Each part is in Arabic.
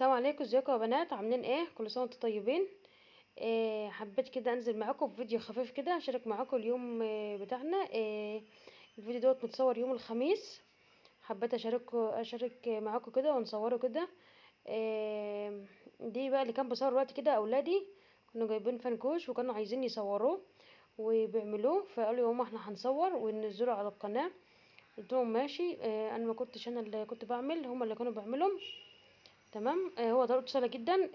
السلام عليكم، ازيكم يا بنات؟ عاملين ايه؟ كل سنه وانتم طيبين. حبيت كده انزل معاكم بفيديو خفيف كده اشارك معاكم اليوم بتاعنا. الفيديو دوت متصور يوم الخميس. حبيت اشارك معاكم كده ونصوره كده. دي بقى اللي كان بصور وقت كده اولادي، كانوا جايبين فنكوش وكانوا عايزين يصوروه وبيعملوه، فقالوا يا ماما احنا هنصور وننزله على القناه. قلت لهم ماشي. انا ما كنتش انا اللي كنت بعمل، هما اللي كانوا بيعملوا. تمام. هو طريقته سهله جدا.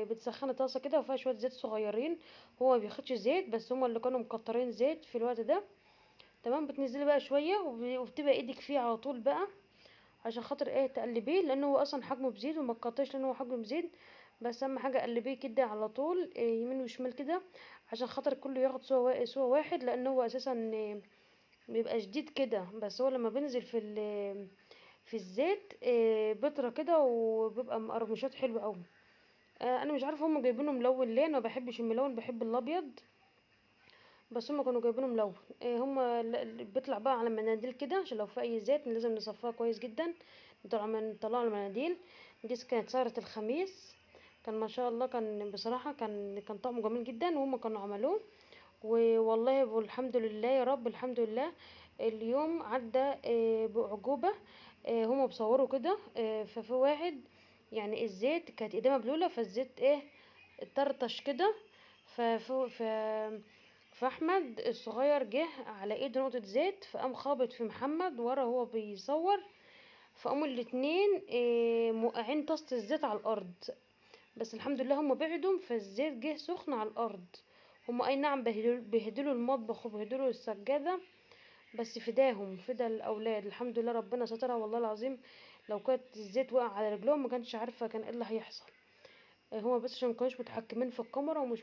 بتسخني طاسه كده وفيها شويه زيت صغيرين. هو ما بياخدش زيت، بس هما اللي كانوا مكترين زيت في الوقت ده. تمام. بتنزلي بقى شويه وبتبقى ايدك فيه على طول بقى، عشان خاطر تقلبيه، لانه هو اصلا حجمه بزيت وما تقطعش لانه هو حجمه بزيت. بس اهم حاجه قلبيه كده على طول، يمين وشمال كده، عشان خاطر كله ياخد سوا واحد، لانه هو اساسا بيبقى شديد كده. بس هو لما بينزل في الزيت بيطرى كده وبيبقى مقرمشات حلو قوي. انا مش عارفه هم جايبينه ملون ليه، انا ما بحبش الملون، بحب الابيض. بس هم كانوا جايبينه ملون. هم بيطلع بقى على مناديل كده، عشان لو في اي زيت لازم نصفيها كويس جدا. نطلع المناديل. دي كانت سهرة الخميس. كان ما شاء الله، كان بصراحه كان طعمه جميل جدا وهم كانوا عملوه. والله والحمد لله يا رب، الحمد لله. اليوم عدى بأعجوبة. هما بصوروا كده. ففي واحد، يعني الزيت كانت ايديه مبلولة، فالزيت طرطش كده. ف فاحمد الصغير جه على ايده نقطة زيت، فقام خابط في محمد ورا هو بيصور. فقاموا الاتنين موقعين طاسة الزيت على الارض. بس الحمد لله هم بعدوا، فالزيت جه سخن على الارض. هم اي نعم بهدلوا المطبخ وبهدلوا السجادة، بس فداهم فدا الاولاد. الحمد لله ربنا سترها والله العظيم. لو كانت الزيت وقع على رجلهم ما كانش عارفه كان ايه اللي هيحصل. هما بس عشان ما كانوش متحكمين في الكاميرا ومش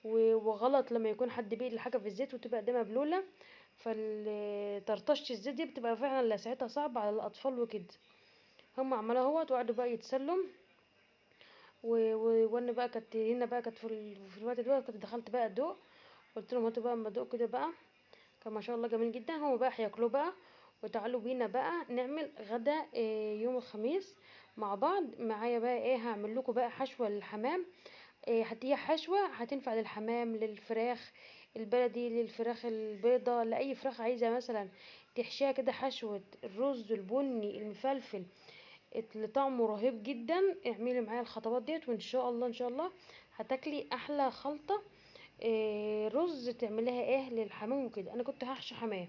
وغلط لما يكون حد بيقلي حاجه في الزيت وتبقى قدامها بلوله. فطرطشه الزيت دي بتبقى فعلا لساعتها صعبه على الاطفال وكده. هم عملوها اهوت وقعدوا بقى يتسلم. وانا بقى كانت هنا بقى كانت في الوقت ده كنت دخلت بقى ادوق. قلت لهم هاتوا بقى اما ادوق كده بقى. كان ما شاء الله جميل جدا. هم بقى هياكلوه بقى. وتعالوا بينا بقى نعمل غدا يوم الخميس مع بعض. معايا بقى هعمل لكم بقى حشوه للحمام. هي حشوه هتنفع للحمام، للفراخ البلدي، للفراخ البيضة، لاي فراخ عايزه مثلا تحشيها كده. حشوه الرز البني المفلفل اللي طعمه رهيب جدا. اعملي معايا الخطوات ديت وان شاء الله ان شاء الله هتاكلي احلى خلطه. رز تعمليها للحمام وكده. انا كنت هحشي حمام.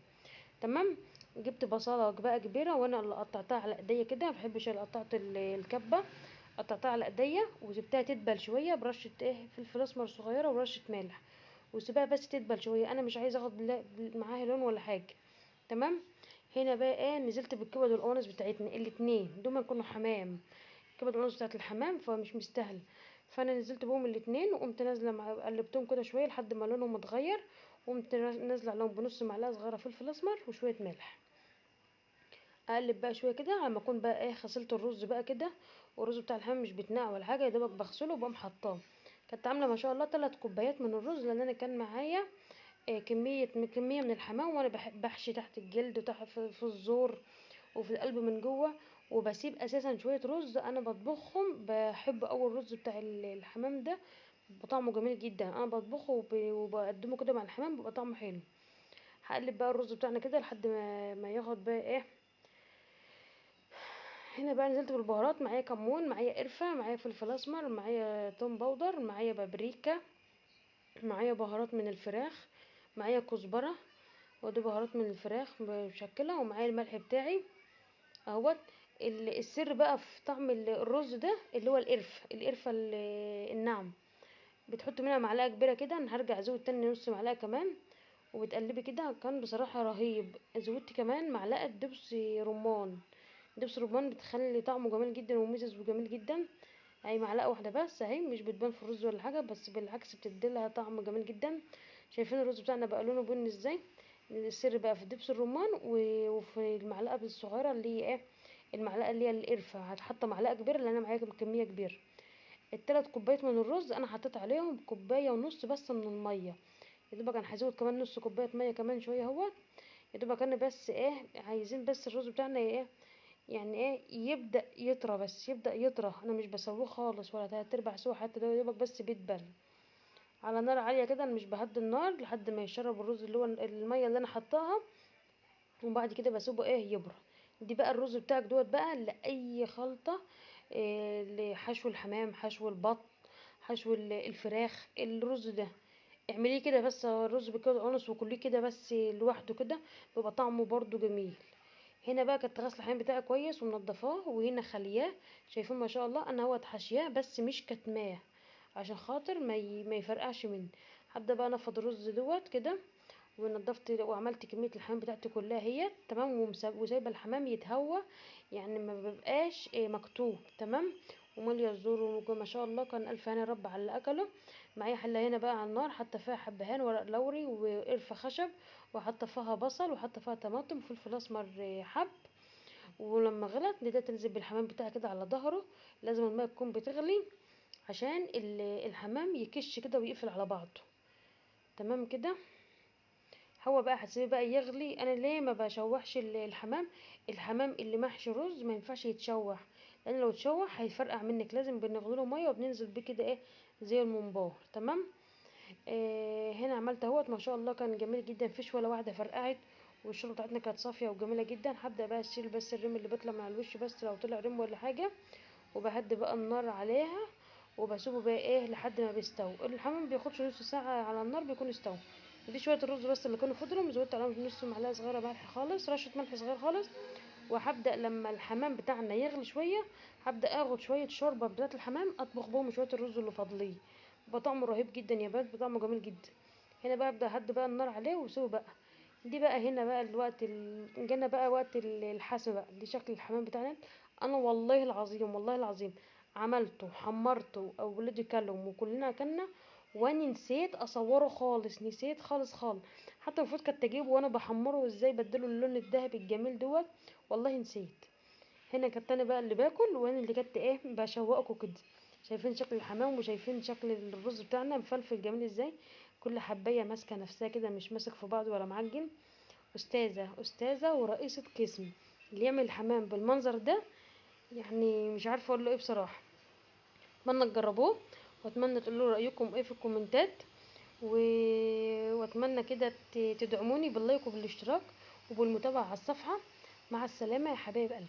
تمام. جبت بصله بقى كبيره، وانا اللي قطعتها على ايديا كده، ما بحبش اللي قطعت الكبه. قطعتها على ايديا وسبتها تدبل شويه برشه فلفل اسمر صغيره ورشه ملح. وسيبها بس تدبل شويه، انا مش عايزه اخد معاها لون ولا حاجه. تمام. هنا بقى نزلت بالكبد والقوانص بتاعتنا الاتنين دول يكونوا حمام. الكبد والقوانص بتاعت الحمام فمش مستاهله. فانا نزلت بهم الاتنين وقمت نازله قلبتهم كده شويه لحد ما لونهم اتغير. وقمت نازله عليهم بنص معلقه صغيره فلفل اسمر وشويه ملح. اقلب بقى شويه كده على ما اكون بقى غسلت الرز بقى كده. والرز بتاع الحمام مش بيتنقع ولا حاجه، يا دوبك بغسله وبقوم حطاه. كنت عامله ما شاء الله 3 كوبايات من الرز، لان انا كان معايا كميه من الحمام، وانا بحشي تحت الجلد وتحت في الزور وفي القلب من جوه. وبسيب اساسا شويه رز انا بطبخهم. بحب اول الرز بتاع الحمام ده، بيبقى طعمه جميل جدا. انا بطبخه وبقدمه كده مع الحمام، بيبقى طعمه حلو. هقلب بقى الرز بتاعنا كده لحد ما ياخد بقى هنا بقى نزلت بالبهارات. معايا كمون، معايا قرفه، معايا فلفل اسمر، معايا توم باودر، معايا بابريكا، معايا بهارات من الفراخ، معايا كزبره. ودي بهارات من الفراخ مشكله. ومعايا الملح بتاعي اهوت. السر بقى في طعم الرز ده اللي هو القرفه الناعم. بتحط منها معلقه كبيره كده. انا هرجع ازود تاني نص معلقه كمان. وبتقلبي كده. كان بصراحه رهيب. زودت كمان معلقه دبس رمان. دبس رمان بتخلي طعمه جميل جدا ومزز وجميل جدا. اهي معلقه واحده بس اهي، مش بتبان في الرز ولا حاجه، بس بالعكس بتديلها طعم جميل جدا. شايفين الرز بتاعنا بقى لونه بني ازاي؟ السر بقى في دبس الرمان وفي المعلقه الصغيره اللي هي المعلقه اللي هي القرفه. هتحط معلقه كبيره لان انا معايا كميه كبيره. التلات كوبايات من الرز انا حطيت عليهم كوبايه ونص بس من الميه. يا دوبك انا هزود كمان نص كوبايه ميه كمان شويه اهوت. يا دوبك انا بس عايزين بس الرز بتاعنا يعني ايه، يبدأ يطرى، بس يبدأ يطرى، انا مش بسويه خالص ولا 3/4 سوا، حتى ده يبقى بس بيتبل على نار عالية كده. انا مش بهدي النار لحد ما يشرب الرز اللي هو المية اللي انا حطاها، وبعد كده بسيبه ايه يبرد. دي بقى الرز بتاعك دوت بقى لأي خلطة، إيه، لحشو الحمام، حشو البط، حشو الفراخ. الرز ده اعمليه كده بس، الرز بكده قانص وكليه كده بس لوحده كده، بيبقى طعمه برضو جميل. هنا بقى كنت غاسله الحمام بتاعي كويس ومنضفاه، وهنا خلياه، شايفين ما شاء الله. انا هو حاشياه بس مش كتماه عشان خاطر ما يفرقعش مني. هبدا بقى انفض الرز دوت كده، ونضفت وعملت كميه الحمام بتاعتي كلها هي تمام، وسايبه الحمام يتهوى، يعني ما بيبقاش مكتوب تمام. وماليه الزور ما شاء الله، كان الف هنا رب على اللي اكله. معايا حله هنا بقى على النار، حاطه فيها حبهان ورق لوري وقرفه خشب، وحاطه فيها بصل، وحاطه فيها طماطم وفلفل اسمر حب. ولما غلت بدأت تنزل بالحمام بتاعها كده على ظهره. لازم الماء تكون بتغلي عشان الحمام يكش كده ويقفل على بعضه تمام كده. هو بقى هتسيبيه بقى يغلي. انا ليه ما بشوحش الحمام؟ الحمام اللي محشي رز ما ينفعش يتشوح، لان لو اتشوح هيفرقع منك. لازم بنغليله ميه وبننزل بيه كده ايه زي الممبار تمام. هنا عملت اهوت ما شاء الله، كان جميل جدا، مفيش ولا واحده فرقعت، والشوربه بتاعتنا كانت صافيه وجميله جدا. هبدا بقى اشيل بس الريم اللي بيطلع مع الوش، بس لو طلع ريم ولا حاجه، وبهدي بقى النار عليها، وبسيبه بقى ايه لحد ما بيستوي. الحمام بياخدش نص ساعه على النار بيكون استوى. دي شويه الرز بس اللي كانوا فضلوا، زودت عليهم نص معلقه صغيره ملح خالص، رشه ملح صغير خالص. وهبدا لما الحمام بتاعنا يغلي شويه، هبدا اخد شويه شوربه بتاعت الحمام اطبخ بهم شويه الرز اللي فاضلين، بيبقى طعمه رهيب جدا يا بنات، طعمه جميل جدا. هنا بقى ابدا اهدي بقى النار عليه واسيبه بقى. دي بقى هنا بقى الوقت جانا بقى وقت الحسم بقى. دي شكل الحمام بتاعنا. انا والله العظيم والله العظيم عملته وحمرته، اولادي كلهم وكلنا اكلنا، واني نسيت اصوره خالص، نسيت خالص خالص. حتى المفروض كنت اجيبه وانا بحمره ازاي بدله اللون الذهبي الجميل دوت، والله نسيت. هنا كنت انا بقى اللي باكل، وانا اللي كنت ايه بشوقكم كده. شايفين شكل الحمام وشايفين شكل الرز بتاعنا مفلفل جميل ازاي، كل حبايه ماسكه نفسها كده، مش ماسك في بعض ولا معجن. استاذه ورئيسه قسم اللي يعمل الحمام بالمنظر ده، يعني مش عارفه اقول له ايه بصراحه. اتمنى تجربوه، واتمنى تقولوا رايكم ايه في الكومنتات، و... واتمنى كده تدعموني باللايك وبالاشتراك وبالمتابعه على الصفحه. مع السلامه يا حبايب قلبي.